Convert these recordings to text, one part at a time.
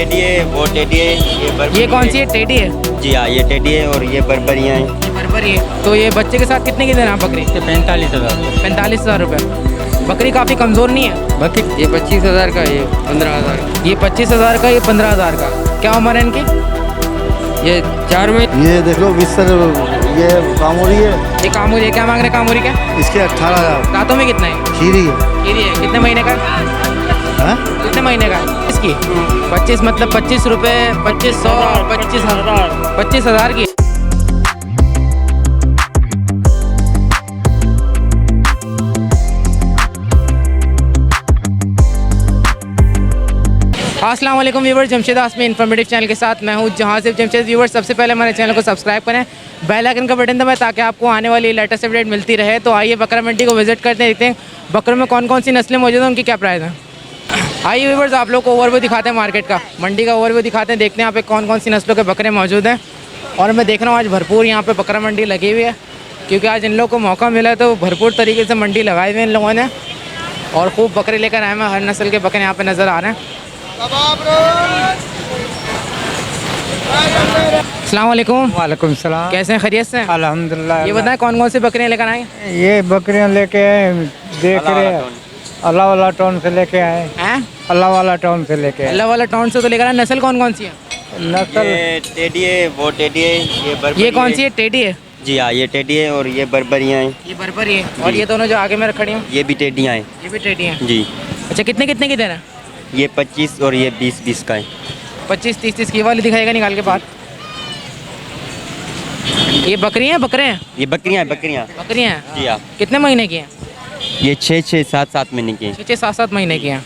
Teddy है, वो teddy है, ये बर्बरी ये कौन सी है, टेडी है? जी हाँ, ये टेडी है और ये बर्बरियाँ हैं। ये बर्बरी है। तो ये बच्चे के साथ कितने की दे रहे हैं आप बकरी? 45,000। 45,000 रुपये। बकरी काफ़ी कमज़ोर नहीं है? बाकी ये 25,000 का, ये 15,000। ये 25,000 का, ये 15,000 का। क्या उम्र है इनकी? ये 4 महीने। ये देख लो बिस्तर, ये कामोरी है, ये कामूरी है। क्या मांग रहे हैं कामूरी का? इसके 18,000। दांतों में कितना है? खीरी है। खीरी है। कितने महीने का? हाँ? कितने महीने का है इसकी? 25 मतलब 25 रुपये, 2500, 25,000, 25,000 की। अस्सलाम वालेकुम व्यूवर्स, जमशेद आसमी इन्फॉर्मेटिव चैनल के साथ मैं हूं जहाज़िब जमशेद। व्यूवर्स, सबसे पहले हमारे चैनल को सब्सक्राइब करें, बेल आइकन का बटन दबाएं ताकि आपको आने वाली लेटेस्ट अपडेट मिलती रहे। तो आइए बकरा मंडी को विजिट करते हैं, देखते हैं बकरों में कौन कौन सी नस्लें मौजूद हैं, उनकी क्या प्राइस है। आइए व्यूवर्स, आप लोग को ओवरव्यू दिखाते हैं मार्केट का, मंडी का ओवरव्यू दिखाते हैं, देखते हैं यहाँ पे कौन कौन सी नस्लों के बकरे मौजूद हैं। और मैं देख रहा हूँ आज भरपूर यहाँ पे बकरा मंडी लगी हुई है, क्योंकि आज इन लोगों को मौका मिला है तो भरपूर तरीके से मंडी लगाई हुई है इन लोगों ने, और खूब बकरे लेकर आए हैं। हर नस्ल के बकरे यहाँ पे नज़र आ रहे हैं। अस्सलाम वालेकुम। वालेकुम सलाम। कैसे हैं, खैरियत से हैं? अल्हम्दुलिल्लाह। ये बताएं कौन कौन से बकरियाँ लेकर आए हैं? ये बकरियां लेके आए, देख रहे हैं। अल्लाह वाला टाउन से लेके आए। हैं? अल्लाह वाला टाउन से लेके आए। अल्लाह वाला टाउन से तो लेकर आए। नस्ल कौन कौन सी है? नस्ल ये टेडी है, वो टेडी है, ये बर्बरी ये कौन सी है, टेडी है? जी हाँ, ये टेडी है और ये बर्बरियाँ हैं। ये बर्बरी है। और ये दोनों जो आगे में खड़ी हैं, ये भी टेडियाँ हैं। ये भी टेडी हैं। जी, अच्छा, कितने कितने की दे रहे हैं? ये 25 और ये 20 का है। 25, 30 की वाली दिखाएगा निकाल के बाहर। ये बकरियाँ हैं, बकरे हैं? ये बकरियाँ हैं, बकरियाँ। बकरियाँ हैं। जी हाँ, कितने महीने की हैं? ये 6, 7 महीने की हैं। 6, 7 महीने की हैं।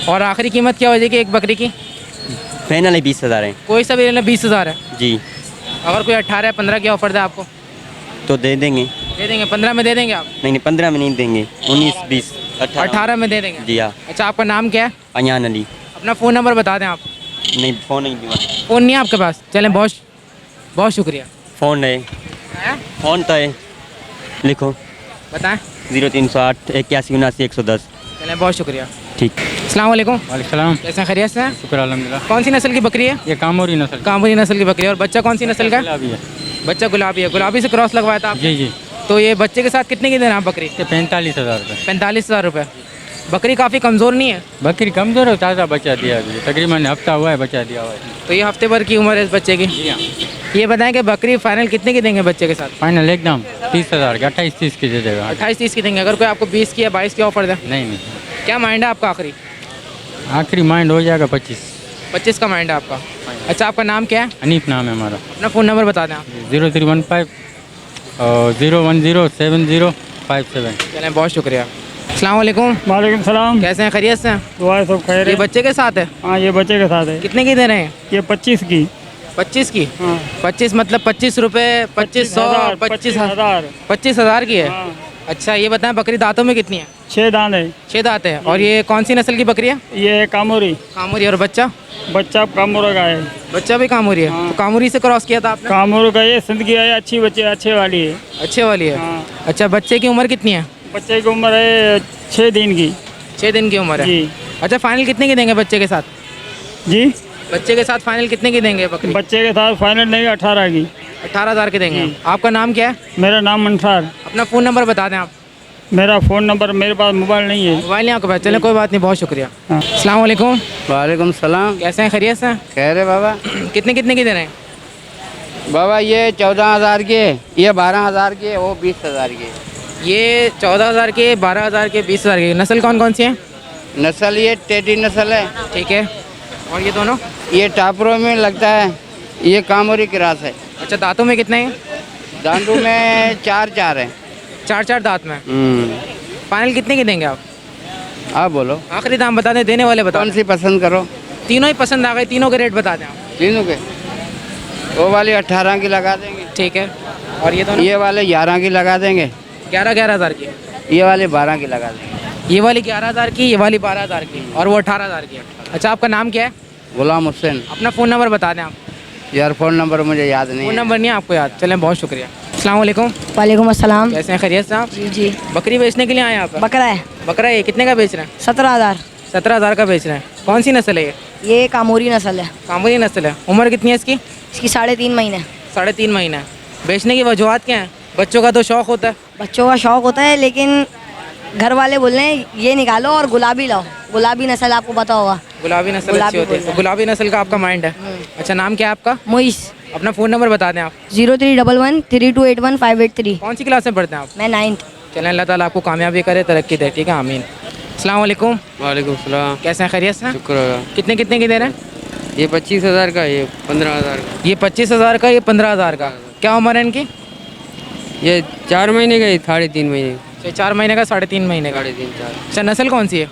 और आखिरी कीमत क्या हो जाएगी एक बकरी की? फाइनल है 20,000 है। कोई सा भी लेना 20,000 है। जी, अगर कोई 18, 15 की ऑफर दे आपको तो दे देंगे। दे देंगे? 15 में दे देंगे आप? नहीं, 15 में नहीं देंगे, 19, 20, 18 में दे देंगे। जी हाँ। अच्छा, आपका नाम क्या है? अयान अली। अपना फ़ोन नंबर बता दें आप। नहीं, फ़ोन नहीं दूँगा। फ़ोन नहीं है आपके पास? चलें, बहुत बहुत शुक्रिया। फ़ोन है, फ़ोन तो है, लिखो बताएं। 0308 81 79 110। चलें, बहुत शुक्रिया। ठीक। अस्सलाम वालेकुम। वालेकुम। कैसे हैं, खैरियत से हैं? शुक्र अल्हम्दुलिल्लाह। कौन सी नस्ल की बकरी है? ये कामोरी नस्ल। कामूरी नस्ल की बकरी है। और बच्चा कौन सी नस्ल का है? गुलाबी है। बच्चा गुलाबी है। गुलाबी से क्रॉस लगवाया था आप? जी जी। तो ये बच्चे के साथ कितने की दे रहे हैं आप बकरी? ये 45,000 रुपये। 45,000 रुपये। बकरी काफ़ी कमज़ोर नहीं है? बकरी कमजोर है, ताज़ा बच्चा दिया अभी, तकरीबन हफ्ता हुआ है बच्चा दिया हुआ है। तो ये हफ्ते भर की उम्र है इस बच्चे की। जी हाँ। ये बताएं कि बकरी फाइनल कितने की देंगे बच्चे के साथ? फाइनल एकदम 30,000 का, 28-30 की दे देगा। 28-30 की देंगे। अगर कोई आपको 20 की या 22 की ऑफर दे? नहीं नहीं, क्या माइंड है आपका आखिरी? आखिरी माइंड हो जाएगा 25। 25 का माइंड है आपका। अच्छा, आपका नाम क्या है? हनीफ नाम है हमारा। अपना फ़ोन नंबर बता दें आप। 0315 0107057। चलें, बहुत शुक्रिया। अस्सलाम वालेकुम। वालेकुम सलाम। कैसे हैं, खैरियत से हैं? दुआ सब खैर ये है। बच्चे के साथ है? हाँ, ये बच्चे के साथ है। कितने की दे रहे हैं? ये 25 की। 25 की? हाँ। 25 मतलब 25 रुपये, 2500, 25,000। 25,000 की है। हाँ। अच्छा, ये बताएं बकरी दांतों में कितनी है? 6 दांत है। 6 दांत है। और ये कौन सी नस्ल की बकरी है? ये कामोरी। कामूरी। और बच्चा? बच्चा कामोरा का है। बच्चा भी कामूरी है। तो कामूरी से क्रॉस किया था आपने? कामोर का ये सिंध की है, अच्छी बच्चे अच्छे वाली है। अच्छे वाली है। हाँ। अच्छा, बच्चे की उम्र कितनी है? बच्चे की उम्र है 6 दिन की। 6 दिन की उम्र है। जी। अच्छा, फाइनल कितने की देंगे बच्चे के साथ? जी, बच्चे के साथ फाइनल कितने की देंगे बकरी? बच्चे के साथ फाइनल नहीं 18 की। 18,000 की देंगे। आपका नाम क्या है? मेरा नाम मंसार। अपना फ़ोन नंबर बता दें आप। मेरा फ़ोन नंबर, मेरे पास मोबाइल नहीं है। मोबाइल नहीं आपके पास? चलें, कोई बात नहीं, बहुत शुक्रिया। हाँ। अस्सलाम वालेकुम। वालेकुम सलाम। कैसे हैं, खैरियत से हैं? कह रहे बाबा। कितने कितने की दे रहे हैं? बाबा ये 14,000 के, ये 12,000 के, वो 20,000 के। ये 14,000 के, 12,000 के, 20,000 के। नस्ल कौन कौन सी है? नस्ल ये टेडी नस्ल है। ठीक है। और ये दोनों? ये टापरों में लगता है, ये कामोरी क्रास है। अच्छा, दांतों में कितने हैं? दांडू में 4 है। 4 दांत में। फाइनल कितने की देंगे आप? आप बोलो, आखिरी दाम बता दें, देने वाले बता कौन दें। सी पसंद करो? तीनों ही पसंद आ गए, तीनों के रेट बता दें आप। तीनों के, वो वाली 18 की लगा देंगे। ठीक है। और ये दोनों? ये वाले 11 की लगा देंगे। 11,000 की। ये वाले 12 की लगा देंगे। ये वाली 11,000 की, ये वाली 12,000 की, और वो 18,000 की है। अच्छा, आपका नाम क्या है? गुलाम हुसैन। अपना फ़ोन नंबर बता दें आप। यार फ़ोन नंबर मुझे याद नहीं फ़ोन है। नंबर नहीं है आपको याद? चलें, बहुत शुक्रिया। अस्सलाम वालेकुम। वालेकुम अस्सलाम। कैसे हैं, खैरियत से आप? जी जी। बकरी बेचने के लिए आए आप? बकरा है, बकरा है, कितने का बेच रहे हैं? 17,000। 17,000 का बेच रहे हैं। कौन सी नस्ल है ये? कामोरी नस्ल है। कामोरी नस्ल है। उम्र कितनी है इसकी? इसकी 3.5 महीने। 3.5 महीना। बेचने की वजूहत क्या है? बच्चों का तो शौक होता है। बच्चों का शौक होता है, लेकिन घर वाले बोल रहे हैं ये निकालो और गुलाबी लाओ। गुलाबी नस्ल आपको पता होगा। गुलाबी नस्ल गुलाबी अच्छी होती है, बोलते तो गुलाबी नस्ल का आपका माइंड है। अच्छा, नाम क्या है आपका? मोइस। अपना फ़ोन नंबर बता दें आप। 03113281 कौन सी क्लास में पढ़ते हैं आप? मैं 9th। चलें, अल्लाह ताला आपको कामयाबी करे, तरक्की दे। ठीक है, आमीन। अस्सलाम वालेकुम। वालेकुम सलाम। कैसे हैं, खैरियत से? शुक्र है। कितने कितने की दे रहे हैं? ये 25,000 का, ये 15,000 का। ये 25,000 का, ये 15,000 का। क्या उम्र है इनकी? ये 4 महीने का, ये 3.5 महीने का। ये 4 महीने का, 3.5 महीने का। 3.5 4। अच्छा, नस्ल कौन सी है?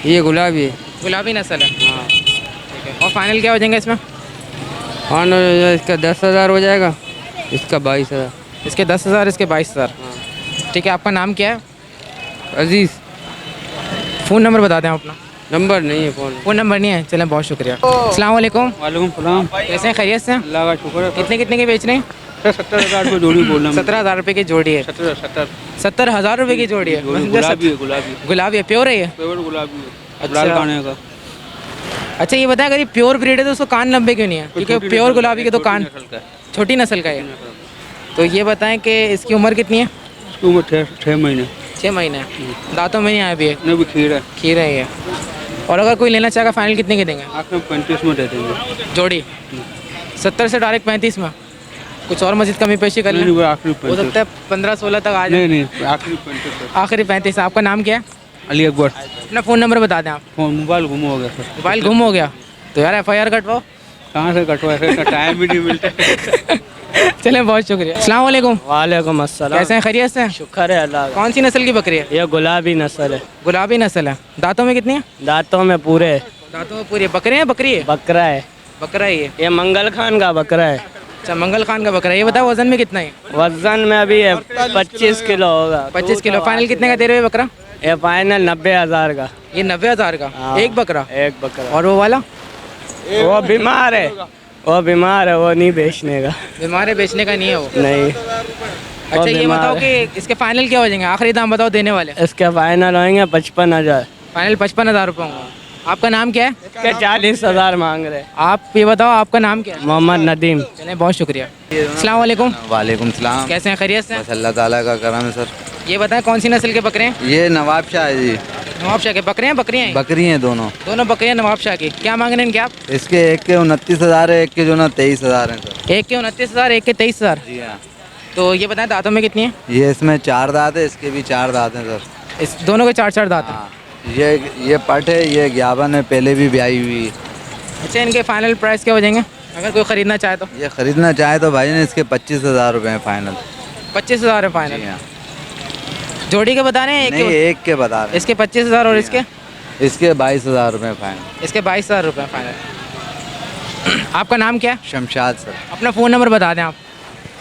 ये गुलाबी है। गुलाबी नस्ल है। हाँ। ठीक है, और फाइनल क्या हो जाएंगे इसमें? हाँ, इसका 10,000 हो जाएगा, इसका 22,000। इसके 10,000, इसके 22,000। हाँ। ठीक है, आपका नाम क्या है? अजीज़। फ़ोन नंबर बता दें अपना। नंबर नहीं है फ़ोन। फ़ोन नंबर नहीं है। चलें, बहुत शुक्रिया। अस्सलाम वालेकुम। वालेकुम सलाम। कैसे हैं, खैरियत से? अल्लाह का शुक्र है। कितने कितने के बेच रहे हैं? 70,000 रुपये जोड़ी बोल रहा हूँ। 17,000 रुपये की जोड़ी है। 70,000 रुपये की जोड़ी है। गुलाबी है, गुलाबी। गुलाबी है, प्योर है ये? पेवर गुलाबी है। अच्छा। लाल खाने का। अच्छा, ये बताएं, अगर ये प्योर ब्रीड है तो उसको कान लंबे क्यों नहीं है? क्योंकि प्योर गुलाबी के तो कान छोटी नस्ल का है। तो ये बताएं कि इसकी उम्र कितनी है? इसकी उम्र 6 महीने। 6 महीने। दांतों में नहीं आया अभी ये? नहीं, भी खीर है। खीर है ये। और अगर कोई लेना चाहेगा, फाइनल कितने के देंगे? आखिर 35 में दे देंगे जोड़ी 70 से डायरेक्ट 35 में? कुछ और मजीद कमी पेशी कर लें? नहीं, वो आखिरी हो 35। सकता है 15-16 तक आ नहीं जाए। नहीं, आखिरी 35। आखिरी 35। आपका नाम क्या है? अली अकबर। अपना फ़ोन नंबर बता दें आप। फोन मोबाइल गुम हो गया सर। मोबाइल गुम हो गया तो यार FIR कटवाओ। कहाँ से कटवा है, टाइम ही नहीं मिलता। चलें, बहुत शुक्रिया। अस्सलाम वालेकुम। वालेकुम अस्सलाम। कैसे हैं, खैरियत से? शुक्र है अल्लाह का। कौन सी नस्ल की बकरी है? ये गुलाबी नस्ल है। गुलाबी नस्ल है। दांतों में कितनी है? दांतों में पूरे है। दांतों में पूरी है। बकरे हैं, बकरी है? बकरा है। बकरा ही है। ये मंगल खान का बकरा है। अच्छा, मंगल खान का बकरा है। ये बताओ वजन में कितना है? वजन में अभी है 25 किलो होगा। 25 किलो। फाइनल कितने का दे रहे हो ये बकरा? ये फाइनल 90,000 का। ये 90,000 का हाँ। एक बकरा? एक बकरा। और वो वाला? वो बीमार है, वो बीमार है, वो नहीं बेचने का। बीमार है, बेचने का नहीं है वो? नहीं। अच्छा, ये बताओ कि इसके फाइनल क्या हो जाएंगे? आखिरी दाम बताओ देने वाले। इसके फाइनल होंगे 55,000। फाइनल 55,000 रुपये होंगे। आपका नाम क्या है? इसके 40,000 मांग रहे। आप ये बताओ, आपका नाम क्या है? मोहम्मद नदीम। चलें, बहुत शुक्रिया। अस्सलाम वालेकुम। वालेकुम सलाम। कैसे हैं, खैरियत से? बस अल्लाह ताला का करम है सर। ये बताएं, कौन सी नस्ल के बकरे हैं? ये नवाब शाह है जी। नवाब शाह के बकरे हैं? बकरियाँ हैं? बकरी हैं दोनों। दोनों बकरियाँ नवाब शाह की। क्या मांग रहे हैं इनके आप? इसके एक के 29,000 है, एक के जो ना 23,000 है सर। एक के 29,000, एक के 23,000। जी हाँ। तो ये बताएं, दांतों में कितनी है? ये इसमें 4 दांत है, इसके भी 4 दांत हैं सर। इस दोनों के 4-4 दांत हैं। हाँ। ये पट है, ये ज्ञापन है, पहले भी ब्याई हुई है। अच्छा, इनके फाइनल प्राइस क्या हो जाएंगे अगर कोई ख़रीदना चाहे तो? ये खरीदना चाहे तो भाई ने इसके 25,000 रुपये हैं फाइनल। 25,000 है फाइनल? जी हाँ। जोड़ी के बता रहे हैं? नहीं, एक के बता रहे हैं। इसके 25,000 और इसके? इसके 22,000 रुपये फाइनल। इसके 22,000 रुपये फाइनल। आपका नाम क्या है? शमशाद सर। अपना फ़ोन नंबर बता दें आप।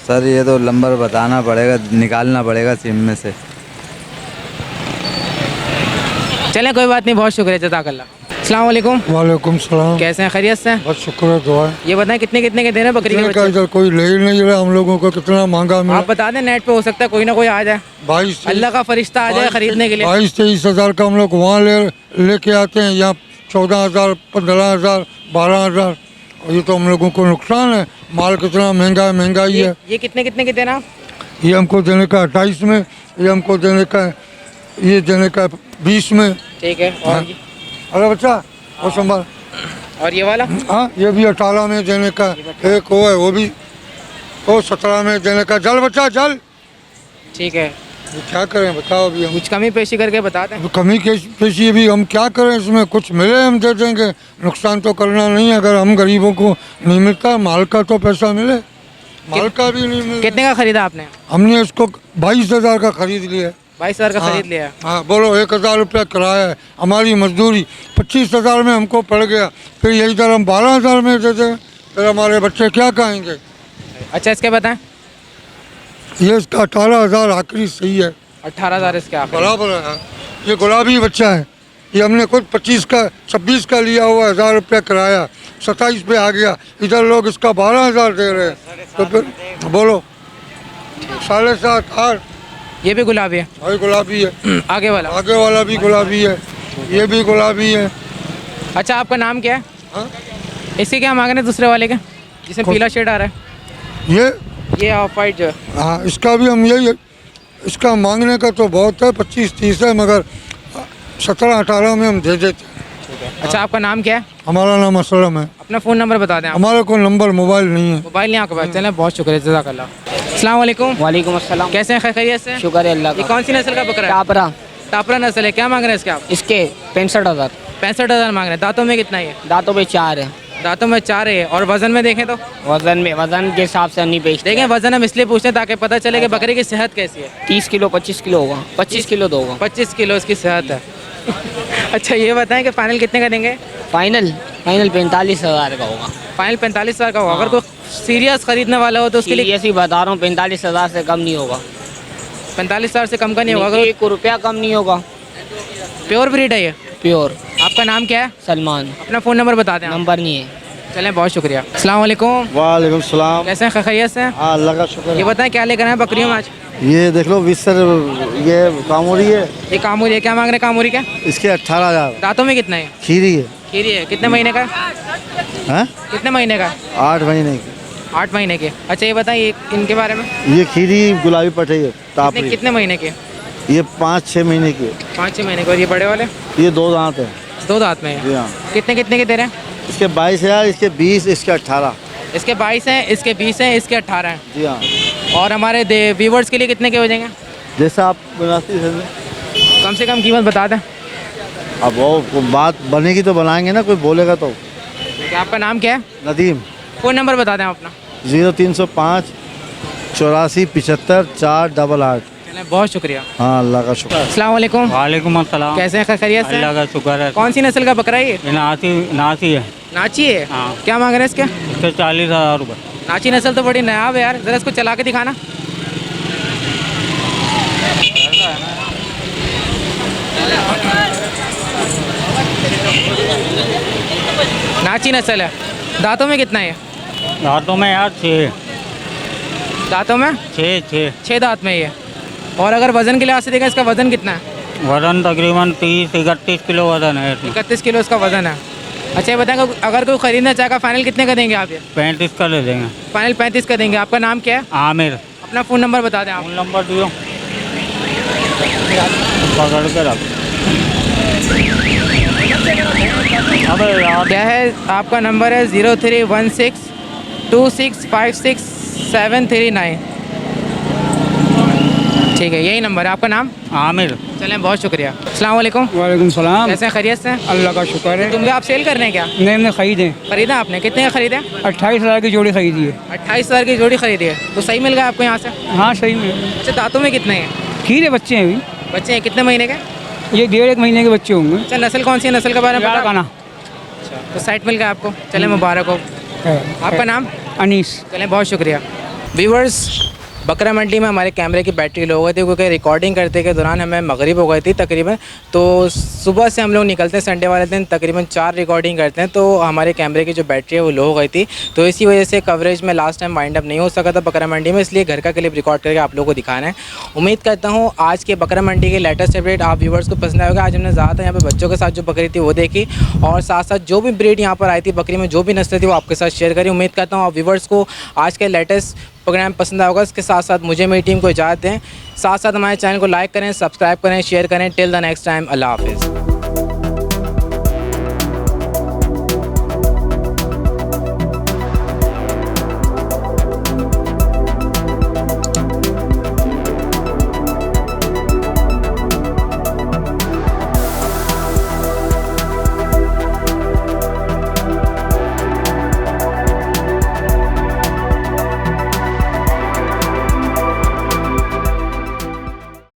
सर ये तो नंबर बताना पड़ेगा, निकालना पड़ेगा सिम में से। चलें, कोई बात नहीं, बहुत शुक्रिया, जज़ाकल्लाह। अस्सलाम वालेकुम। वालेकुम सलाम। कैसे हैं, खैरियत से? बस शुक्र है, दुआ है। ये बताएं, कितने कितने के दे रहे हैं बकरी के इतने का बच्चे? इधर कोई ले ही नहीं रहा हम लोगों को, कितना महंगा मिला। आप बता दें, नेट पे हो सकता है कोई ना कोई आ जाए, 22 अल्लाह का फरिश्ता आ जाए खरीदने के लिए। 22-23 हज़ार का हम लोग वहाँ लेके आते हैं, यहाँ 14,000, 15,000, 12,000। और ये तो हम लोगों को नुकसान है, माल कितना महंगा है, महंगाई है। ये कितने कितने के देना आप? ये हमको देने का 28 में, ये हमको देने का, ये देने का 20 में। ठीक है। और अरे बच्चा वो संभाल। और ये वाला? हाँ, ये भी 18 में देने का, एक वो है, वो भी वो 17 में देने का। जल बच्चा जल। ठीक है। ये क्या करें बताओ अभी हम? कुछ कमी पेशी करके बता दें। कमी के पेशी भी हम क्या करें, इसमें कुछ मिले हम दे देंगे, नुकसान तो करना नहीं है। अगर हम गरीबों को नहीं मिलता माल का तो पैसा मिले, माल का भी नहीं मिले। कितने का खरीदा आपने? हमने इसको 22,000 का खरीद लिया। 22,000 का खरीद लिया? हाँ बोलो, 1,000 रुपया किराया है, हमारी मजदूरी 25,000 में हमको पड़ गया। फिर यही तरह हम 12,000 में दे दें, फिर हमारे बच्चे क्या कहेंगे? अच्छा, इसके बताएं। ये इसका 18,000 आखिरी सही है, 18,000 इसके आखिरी। बराबर है। ये गुलाबी बच्चा है, ये हमने खुद 26 का लिया हुआ, 1,000 रुपया किराया, 27 पे आ गया। इधर लोग इसका 12,000 दे रहे हैं, तो फिर बोलो 7.5 8। ये भी गुलाबी है? भाई गुलाबी है। आगे वाला? आगे वाला भी गुलाबी है, ये भी गुलाबी है। अच्छा आपका नाम क्या है? इसके क्या मांग रहे हैं दूसरे वाले के जिसमें पीला शेड आ रहा है? ये ऑफ वाइट जो है। हाँ, इसका भी हम यही, इसका मांगने का तो बहुत है, 25-30 है, मगर 17-18 में हम दे देते हैं। अच्छा आपका नाम क्या है? हमारा नाम असलम है। अपना फ़ोन नंबर बता दें आप। हमारे को नंबर मोबाइल नहीं है। मोबाइल नहीं आपके पास? चलें, बहुत शुक्रिया, जज़ाकल्लाह। अस्सलाम वालेकुम। वालेकुम अस्सलाम। कैसे हैं? खैरियत से? शुक्र है अल्लाह ये कौन सी नस्ल का बकरा है? टापरा टापरा नस्ल है। क्या मांग रहे हैं इसके आप? इसके 65,000। 65,000 मांग रहे हैं। दांतों में कितना है ये? दांतों पे 4 है। दांतों में 4 है। और वजन में देखें तो? वजन के हिसाब से नहीं बेचते। देखें वजन हम इसलिए पूछते हैं ताकि पता चले कि बकरी की सेहत कैसी है। 30 किलो 25 किलो होगा। 25 किलो दोगा। 25 किलो इसकी सेहत है। अच्छा ये बताएं कि फाइनल कितने का देंगे? फाइनल 45,000 का होगा। फाइनल 45,000 का होगा। अगर कोई सीरियस खरीदने वाला हो तो उसके लिए ऐसी बता रहा हूँ 45,000 से कम नहीं होगा। 45,000 से कम का नहीं होगा। अगर 1 रुपया कम नहीं होगा। प्योर ब्रीड है ये। प्योर। आपका नाम क्या है? सलमान। अपना फ़ोन नंबर बता दें आप। नंबर नहीं है। चलें, बहुत शुक्रिया। अस्सलाम वालेकुम। वालेकुम सलाम। कैसे हैं? खैरियत से? हाँ अल्लाह का शुक्र ये बताएं क्या लेकर आए हैं बकरियों में आज? ये देख लो विसर, ये कामोरी है, ये कामूरी है। क्या मांग रहे हैं कामूरी का? इसके 18,000। दांतों में कितना है? खीरी है। खीरी है। कितने महीने का? हैं? कितने महीने का? 8 महीने की। 8 महीने के। अच्छा ये बताइए इनके बारे में। ये खीरी गुलाबी पटई है, तापरी। कितने महीने के? ये 5-6 महीने की है। 5-6 महीने के। और ये बड़े वाले? ये 2 दांत है। 2 दांत में है। जी हाँ। कितने कितने के दे रहे हैं? इसके 22,000, इसके 20, इसके 18। इसके 22 हैं, इसके 20 हैं, इसके 18 हैं। जी हाँ। और हमारे व्यूवर्स के लिए कितने के हो जाएंगे? जैसा आप मुनासिब समझें। कम से कम कीमत बता दें। अब वो बात बनेगी तो बनाएंगे ना, कोई बोलेगा तो। ठीक है। आपका नाम क्या है? नदीम। फ़ोन नंबर बता दें अपना। 0305 84 75 488। चलें, बहुत शुक्रिया। हाँ अल्लाह का शुक्र। अस्सलाम वालेकुम। वालेकुम अस्सलाम। कैसे हैं? खैरियत से? अल्लाह का शुक्र है। कौन सी नस्ल का बकरा है ये? ये नासी है। नाची है। हाँ। क्या मांग रहे हैं इसके? इसके 40,000 रुपये। नाची नस्ल तो बड़ी नायाब है यार। ज़रा इसको चला के दिखाना। नाची नस्ल है। दांतों में कितना है? दांतों में यार 6 दांतों में 6 दांत में ये। और अगर वजन के लिहाज से देखा इसका वजन कितना है? वजन तकरीबन 30-31 किलो वजन है इसमें। 31 किलो इसका वजन है। अच्छा ये बताएं अगर कोई खरीदना चाहेगा फाइनल कितने का देंगे आप? ये 35 का ले देंगे। फाइनल 35 का देंगे। आपका नाम क्या है? आमिर। अपना फ़ोन नंबर बता दें आप। फोन नंबर दियो, पकड़ के रख। अबे यार क्या है? आपका नंबर है 0316 2656 739। ठीक है, यही नंबर है। आपका नाम? आमिर। चलें, बहुत शुक्रिया। अस्सलाम वालेकुम। वालेकुम सलाम। कैसे हैं? खैरियत से? अल्लाह का शुक्र है। तुम भी आप सेल कर रहे हैं क्या? नहीं, हमने खरीदे। खरीदा आपने? कितने का खरीदे? 28,000 की जोड़ी खरीदी है। 28,000 की जोड़ी खरीदी है। तो सही मिल गया आपको यहाँ से? हाँ सही में। अच्छा दांतों में कितने हैं? खीरे बच्चे हैं अभी। बच्चे हैं। कितने महीने के? ये 1.5 महीने के बच्चे होंगे। अच्छा नस्ल कौन सी है? नस्ल के बारे में पता? गाना तो साइट मिल गया आपको। चलें, मुबारक हो। आपका नाम? अनीस। चलें, बहुत शुक्रिया। व्यूवर्स, बकरा मंडी में हमारे कैमरे की बैटरी लो हो गई थी क्योंकि रिकॉर्डिंग करते के दौरान हमें मगरिब हो गई थी तकरीबन। तो सुबह से हम लोग निकलते हैं संडे वाले दिन, तकरीबन 4 रिकॉर्डिंग करते हैं, तो हमारे कैमरे की जो बैटरी है वो लो हो गई थी। तो इसी वजह से कवरेज में लास्ट टाइम वाइंड अप नहीं हो सका था बकरा मंडी में, इसलिए घर का क्लिप रिकॉर्ड करके आप लोगों को दिखाना है। उम्मीद करता हूँ आज के बकरा मंडी के लेटेस्ट अपडेट आप व्यूवर्स को पसंद आएगा। आज हमने ज़्यादातर यहाँ पे बच्चों के साथ जो बकरी थी वो देखी, और साथ साथ जो भी ब्रीड यहाँ पर आई थी बकरी में, जो भी नस्ल थी वो आपके साथ शेयर करी। उम्मीद करता हूँ आप व्यूवर्स को आज के लेटेस्ट प्रोग्राम पसंद आएगा। इसके साथ साथ मुझे मेरी टीम को इजाज़त दें। साथ साथ हमारे चैनल को लाइक करें, सब्सक्राइब करें, शेयर करें। टिल द नेक्स्ट टाइम, अल्लाह हाफिज़।